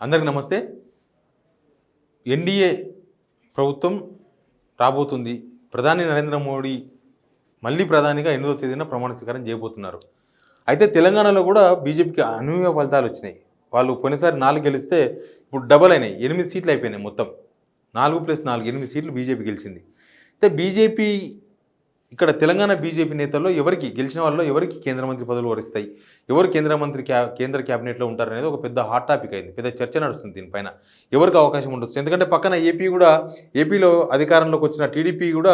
అందరికి నమస్తే. ఎన్డీఏ ప్రభుత్వం రాబోతుంది. ప్రధాని నరేంద్ర మోడీ మళ్ళీ ప్రధానిగా 8వ తేదీన ప్రమాణ స్వీకారం చేయబోతున్నారు. అయితే తెలంగాణలో కూడా బీజేపీకి అనూహ్య ఫలితాలు వచ్చినాయి. వాళ్ళు పోయినసారి 4 గెలిస్తే ఇప్పుడు డబల్ అయినాయి, 8 సీట్లు అయిపోయినాయి. మొత్తం 4+4 8 సీట్లు బీజేపీ గెలిచింది. అయితే బీజేపీ ఇక్కడ తెలంగాణ బీజేపీ నేతల్లో ఎవరికి గెలిచిన వాళ్ళలో ఎవరికి కేంద్ర మంత్రి పదవులు వరిస్తాయి, ఎవరు కేంద్ర క్యాబినెట్లో ఉంటారనేది ఒక పెద్ద హాట్ టాపిక్ అయింది. పెద్ద చర్చ నడుస్తుంది దీనిపైన. ఎవరికి అవకాశం ఉండొచ్చు, ఎందుకంటే పక్కన ఏపీలో అధికారంలోకి వచ్చిన టీడీపీ కూడా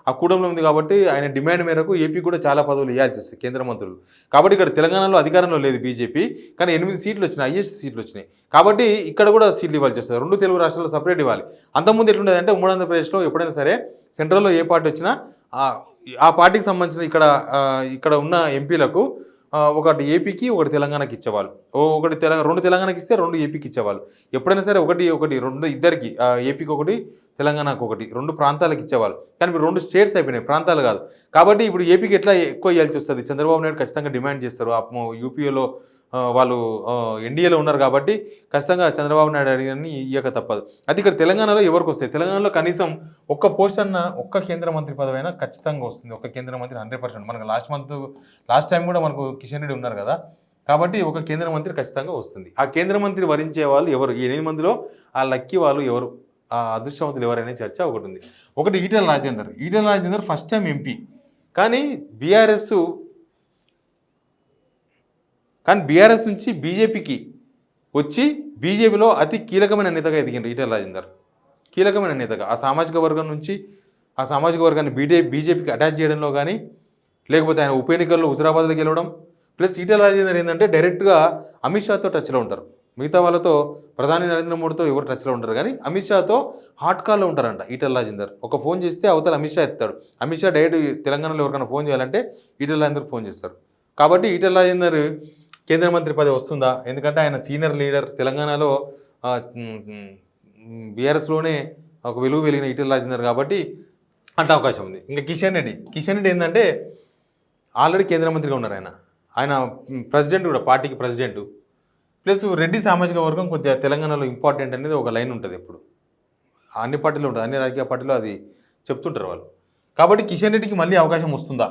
ఆ కూడంలో ఉంది కాబట్టి ఆయన డిమాండ్ మేరకు ఏపీ కూడా చాలా పదవులు ఇవ్వాల్సి వస్తాయి కేంద్ర మంత్రులు. కాబట్టి ఇక్కడ తెలంగాణలో అధికారంలో లేదు బీజేపీ, కానీ 8 సీట్లు వచ్చినాయి, హైయెస్ట్ సీట్లు వచ్చినాయి. కాబట్టి ఇక్కడ కూడా సీట్లు ఇవ్వాల్సి వస్తుంది. 2 తెలుగు రాష్ట్రాల్లో సపరేట్ ఇవ్వాలి. అంతకుముందు ఎట్లుండేది అంటే ఉమ్మడి ఆంధ్రప్రదేశ్లో ఎప్పుడైనా సరే సెంట్రల్లో ఏ పార్టీ వచ్చినా ఆ పార్టీకి సంబంధించిన ఇక్కడ ఉన్న ఎంపీలకు ఒకటి ఏపీకి ఒకటి తెలంగాణకి ఇచ్చేవాళ్ళు. ఒకటి 2 తెలంగాణకి ఇస్తే 2 ఏపీకి ఇచ్చేవాళ్ళు. ఎప్పుడైనా సరే ఒకటి 2 ఇద్దరికి, ఏపీకి ఒకటి తెలంగాణకు ఒకటి, 2 ప్రాంతాలకు ఇచ్చేవాళ్ళు. కానీ ఇప్పుడు 2 స్టేట్స్ అయిపోయినాయి, ప్రాంతాలు కాదు. కాబట్టి ఇప్పుడు ఏపీకి ఎట్లా ఎక్కువ ఇవ్వాల్సి వస్తుంది. చంద్రబాబు నాయుడు ఖచ్చితంగా డిమాండ్ చేస్తారు. యూపీలో వాళ్ళు ఎన్డీఏలో ఉన్నారు కాబట్టి ఖచ్చితంగా చంద్రబాబు నాయుడు అడిగిన ఇయ్యక తప్పదు. అది ఇక్కడ తెలంగాణలో ఎవరికి వస్తాయి? తెలంగాణలో కనీసం ఒక్క పోస్ట్ అన్న, ఒక్క కేంద్ర మంత్రి పదవి అయినా ఖచ్చితంగా వస్తుంది. ఒక్క కేంద్ర మంత్రి 100%. మనకు లాస్ట్ టైం కూడా మనకు కిషన్ రెడ్డి ఉన్నారు కదా, కాబట్టి ఒక కేంద్ర మంత్రి ఖచ్చితంగా వస్తుంది. ఆ కేంద్ర మంత్రి వరించే వాళ్ళు ఎవరు? ఈ 8 మందిలో ఆ లక్కీ వాళ్ళు ఎవరు, ఆ అదృష్టవంతులు ఎవరనే చర్చ ఒకటి ఉంది. ఒకటి Etela Rajender first time MP, కానీ బీఆర్ఎస్ నుంచి బీజేపీకి వచ్చి బీజేపీలో అతి కీలకమైన నేతగా ఎదిగిండ్రు ఈటెల రాజేందర్. కీలకమైన నేతగా ఆ సామాజిక వర్గం నుంచి ఆ సామాజిక వర్గాన్ని బీజేపీకి అటాచ్ చేయడంలో కానీ, లేకపోతే ఆయన ఉప ఎన్నికల్లో హుజరాబాద్లో గెలవడం. ప్లస్ ఈటెల రాజేందర్ ఏంటంటే డైరెక్ట్గా అమిత్ షాతో టచ్లో ఉంటారు. మిగతా వాళ్ళతో, ప్రధాని నరేంద్ర మోడీతో ఎవరు టచ్లో ఉంటారు, కానీ అమిత్ షాతో హాట్ కాల్లో ఉంటారంట ఈటెల రాజేందర్. ఒక ఫోన్ చేస్తే అవతల అమిత్ షా ఎత్తాడు. అమిత్ షా డైరెక్ట్ తెలంగాణలో ఎవరికైనా ఫోన్ చేయాలంటే ఈటెల రాజేందర్ ఫోన్ చేస్తారు. కాబట్టి ఈటెల రాజేందర్ కేంద్ర మంత్రి పదవి వస్తుందా? ఎందుకంటే ఆయన సీనియర్ లీడర్. తెలంగాణలో బీఆర్ఎస్లోనే ఒక వెలిగిన ఈటెల రాజేందర్ కాబట్టి అంటే అవకాశం ఉంది. ఇంకా కిషన్ రెడ్డి ఏంటంటే ఆల్రెడీ కేంద్ర మంత్రిగా ఉన్నారు. ఆయన ప్రెసిడెంట్ కూడా, పార్టీకి ప్రెసిడెంట్. ప్లస్ రెడ్డి సామాజిక వర్గం కొద్దిగా తెలంగాణలో ఇంపార్టెంట్ అనేది ఒక లైన్ ఉంటుంది. ఎప్పుడు అన్ని పార్టీలు ఉంటుంది, అన్ని రాజకీయ పార్టీలు అది చెప్తుంటారు వాళ్ళు. కాబట్టి కిషన్ రెడ్డికి మళ్ళీ అవకాశం వస్తుందా?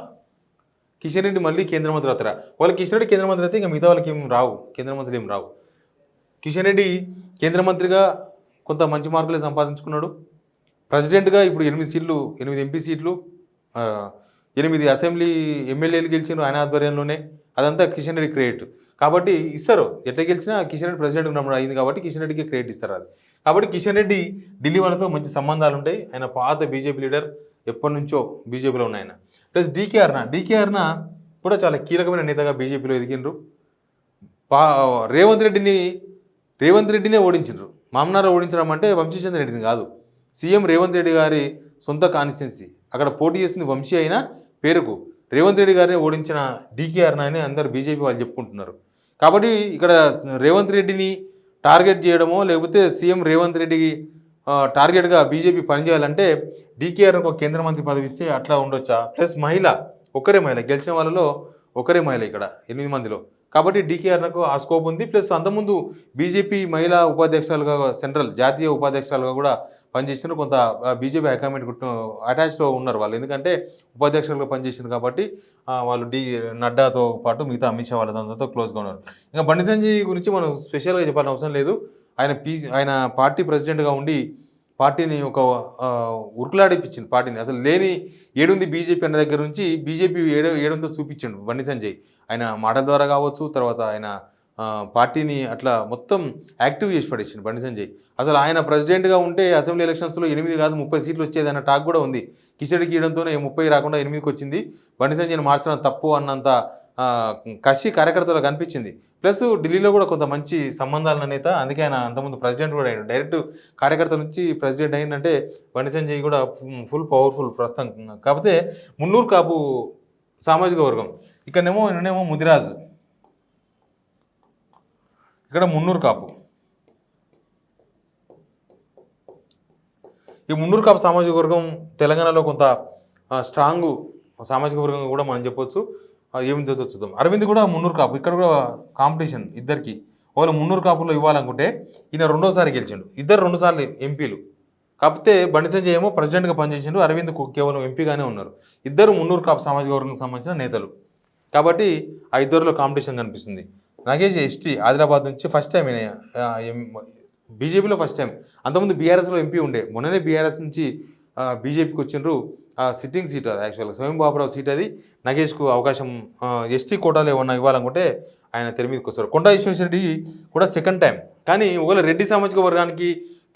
కిషన్ రెడ్డి మళ్ళీ కేంద్ర మంత్రి అవుతారా? వాళ్ళు కిషన్ రెడ్డి కేంద్ర మంత్రి అయితే ఇంకా మిగతా వాళ్ళకి కేంద్ర మంత్రులు ఏం రావు. కిషన్ రెడ్డి కేంద్ర మంత్రిగా కొంత మంచి మార్కులే సంపాదించుకున్నాడు. ప్రెసిడెంట్గా ఇప్పుడు 8 ఎంపీ సీట్లు, 8 అసెంబ్లీ ఎమ్మెల్యేలు గెలిచినారు ఆయన ఆధ్వర్యంలోనే. అదంతా కిషన్ రెడ్డి క్రెడిట్. కాబట్టి ఇస్తారు, ఎట్లా గెలిచినా కిషన్ రెడ్డి ప్రెసిడెంట్ ఉన్నప్పుడు అయింది కాబట్టి కిషన్ రెడ్డికి క్రెడిట్ ఇస్తారు. అది కాబట్టి కిషన్ రెడ్డి ఢిల్లీ వాళ్ళతో మంచి సంబంధాలు ఉంటాయి. ఆయన పాత బీజేపీ లీడర్, ఎప్పటి నుంచో బీజేపీలో ఉన్న ఆయన. ప్లస్ డీకే అరుణ కూడా చాలా కీలకమైన నేతగా బీజేపీలో ఎదిగినరు. రేవంత్ రెడ్డినే ఓడించారు. మామనారా ఓడించడం అంటే వంశీచంద్ర రెడ్డిని కాదు, సీఎం రేవంత్ రెడ్డి గారి సొంత కాన్స్టిట్యున్సీ. అక్కడ పోటీ చేస్తుంది వంశీ అయినా పేరుకు రేవంత్ రెడ్డి గారిని ఓడించిన డీకే అరుణ అని అందరు బీజేపీ వాళ్ళు చెప్పుకుంటున్నారు. కాబట్టి ఇక్కడ రేవంత్ రెడ్డిని టార్గెట్ చేయడమో, లేకపోతే సీఎం రేవంత్ రెడ్డికి టార్గెట్గా బీజేపీ పనిచేయాలంటే డీకేఆర్కి ఒక కేంద్ర మంత్రి పదవి ఇస్తే అట్లా ఉండొచ్చా? ప్లస్ ఒక్కరే మహిళ, గెలిచిన వాళ్ళలో ఒకరే మహిళ ఇక్కడ 8 మందిలో. కాబట్టి డీకేఆర్కు ఆ స్కోప్ ఉంది. ప్లస్ అంతకుముందు బీజేపీ మహిళా ఉపాధ్యక్షులుగా, జాతీయ ఉపాధ్యక్షులుగా కూడా పనిచేసినారు. కొంత బీజేపీ హైకమాండ్ అటాచ్లో ఉన్నారు వాళ్ళు, ఎందుకంటే ఉపాధ్యక్షులుగా పనిచేసినారు కాబట్టి వాళ్ళు నడ్డాతో పాటు మిగతా అమిత్ షా వాళ్ళతో క్లోజ్గా ఉన్నారు. ఇంకా బండి సంజయ్ గురించి మనం స్పెషల్గా చెప్పాల్సిన అవసరం లేదు. ఆయన పార్టీ ప్రెసిడెంట్గా ఉండి పార్టీని ఒక ఉరుకులాడిపించింది. పార్టీని అసలు లేని ఏడుంది బీజేపీ అన్న దగ్గర నుంచి బీజేపీ ఏడుందో చూపించిండు బండి సంజయ్. ఆయన మాటల ద్వారా కావచ్చు, తర్వాత ఆయన పార్టీని అట్లా మొత్తం యాక్టివ్ చేసి పడేసిండు బండి సంజయ్. అసలు ఆయన ప్రెసిడెంట్గా ఉంటే అసెంబ్లీ ఎలక్షన్స్లో 8 కాదు 30 సీట్లు వచ్చేదన్న టాక్ కూడా ఉంది. కిషన్కి ఇవ్వడంతోనే 30 రాకుండా 8కి వచ్చింది. బండి సంజయ్ని మార్చడం తప్పు అన్నంత కసి కార్యకర్తలు కనిపించింది. ప్లస్ ఢిల్లీలో కూడా కొంత మంచి సంబంధాల నేత, అందుకే ఆయన అంతకుముందు ప్రెసిడెంట్ కూడా అయ్యాడు. డైరెక్ట్ కార్యకర్తల నుంచి ప్రెసిడెంట్ అయిందంటే బండి సంజయ్ కూడా ఫుల్ పవర్ఫుల్ ప్రస్తుతం. కాకపోతే మున్నూరు కాపు సామాజిక వర్గం, ఇక్కడనేమో ముదిరాజు, ఇక్కడ మున్నూరు కాపు. ఈ మున్నూరు కాపు సామాజిక వర్గం తెలంగాణలో కొంత స్ట్రాంగ్ సామాజిక వర్గంగా కూడా మనం చెప్పొచ్చు. ఏమి చూద్దాం. అరవింద్ కూడా మున్నూరు కాపు, ఇక్కడ కూడా కాంపిటీషన్ ఇద్దరికి. ఒకవేళ మున్నూరు కాపుల్లో ఇవ్వాలనుకుంటే ఈయన రెండోసారి గెలిచిండు, ఇద్దరు 2 సార్లు ఎంపీలు. కాకపోతే బండి సంజయ్ ఏమో ప్రెసిడెంట్గా పనిచేసిండు, అరవింద్ కేవలం ఎంపీగానే ఉన్నారు. ఇద్దరు మున్నూరు కాపు సామాజిక వర్గానికి సంబంధించిన నేతలు. కాబట్టి ఆ ఇద్దరిలో కాంపిటీషన్ కనిపిస్తుంది. నాగేష్ ఎస్టీ ఆదిలాబాద్ నుంచి ఫస్ట్ టైం బీజేపీలో ఫస్ట్ టైం. అంతకుముందు బీఆర్ఎస్లో ఎంపీ ఉండే, మొన్ననే బీఆర్ఎస్ నుంచి బీజేపీకి వచ్చిండ్రు. సిట్టింగ్ సీట్ అది యాక్చువల్గా స్వయం బాబురావు సీట్ అది. నగేష్కు అవకాశం ఎస్టీ కోటాలో ఏమన్నా ఇవ్వాలనుకుంటే ఆయన తెర మీదకి వస్తారు. కొండా విశ్వేశ్వరరెడ్డి కూడా సెకండ్ టైం. కానీ ఒకవేళ రెడ్డి సామాజిక వర్గానికి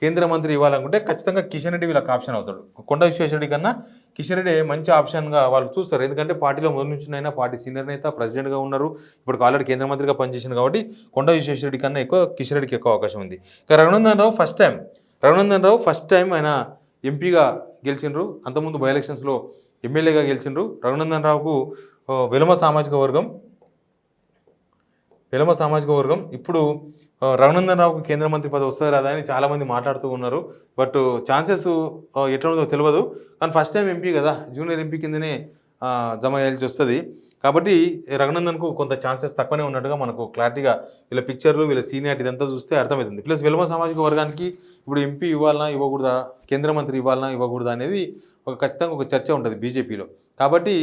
కేంద్ర మంత్రి ఇవ్వాలనుకుంటే ఖచ్చితంగా కిషన్ రెడ్డి వీళ్ళకి ఆప్షన్ అవుతాడు. కొండా విశ్వేశ్వరరెడ్డి కన్నా కిషన్ రెడ్డి మంచి ఆప్షన్గా వాళ్ళు చూస్తారు. ఎందుకంటే పార్టీలో మొదటి నుంచి అయినా పార్టీ సీనియర్ నేత, ప్రెసిడెంట్గా ఉన్నారు, ఇప్పుడు ఆల్రెడీ కేంద్ర మంత్రిగా పనిచేసింది. కాబట్టి కొండా విశ్వేశ్వరరెడ్డి కన్నా ఎక్కువ కిషన్ రెడ్డికి ఎక్కువ అవకాశం ఉంది. ఇక రఘునందన్ రావు ఫస్ట్ టైం ఆయన ఎంపీగా గెలిచిండ్రు. అంతకుముందు బై ఎలక్షన్స్లో ఎమ్మెల్యేగా గెలిచిండ్రు. రఘునందన్ రావుకు వెలమ సామాజిక వర్గం ఇప్పుడు రఘునందన్ రావుకు కేంద్ర మంత్రి పదవి వస్తుంది రాదా అని చాలామంది మాట్లాడుతూ ఉన్నారు. బట్ ఛాన్సెస్ ఎట్లా ఉందో తెలియదు. కానీ ఫస్ట్ టైం ఎంపీ కదా, జూనియర్ ఎంపీ కిందనే జమ చేయాల్సి వస్తుంది. కాబట్టి రఘునందన్కు కొంత ఛాన్సెస్ తక్కువనే ఉన్నట్టుగా మనకు క్లారిటీగా వీళ్ళ పిక్చర్లు, వీళ్ళ సీనియారిటీ ఇదంతా చూస్తే అర్థమవుతుంది. ప్లస్ వెలమ సామాజిక వర్గానికి ఇప్పుడు ఎంపీ ఇవ్వాలన్నా ఇవ్వకూడదా, కేంద్ర మంత్రి ఇవ్వాలన్నా ఇవ్వకూడదా అనేది ఖచ్చితంగా ఒక చర్చ ఉంటుంది బీజేపీలో. కాబట్టి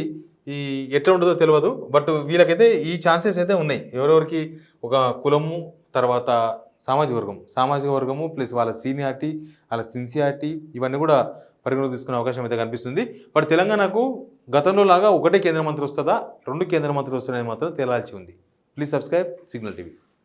ఈ ఎట్లా ఉంటుందో తెలియదు. బట్ వీళ్ళకైతే ఈ ఛాన్సెస్ అయితే ఉన్నాయి. ఎవరెవరికి ఒక కులము, తర్వాత సామాజిక వర్గము ప్లస్ వాళ్ళ సీనియారిటీ, వాళ్ళ సిన్సియారిటీ ఇవన్నీ కూడా పరిగణలోకి తీసుకునే అవకాశం అయితే కనిపిస్తుంది. బట్ తెలంగాణకు గతంలో లాగా ఒకటే కేంద్ర మంత్రి వస్తుందా, 2 కేంద్ర మంత్రులు వస్తారని మాత్రం తేలాల్సి ఉంది. Please subscribe signal TV.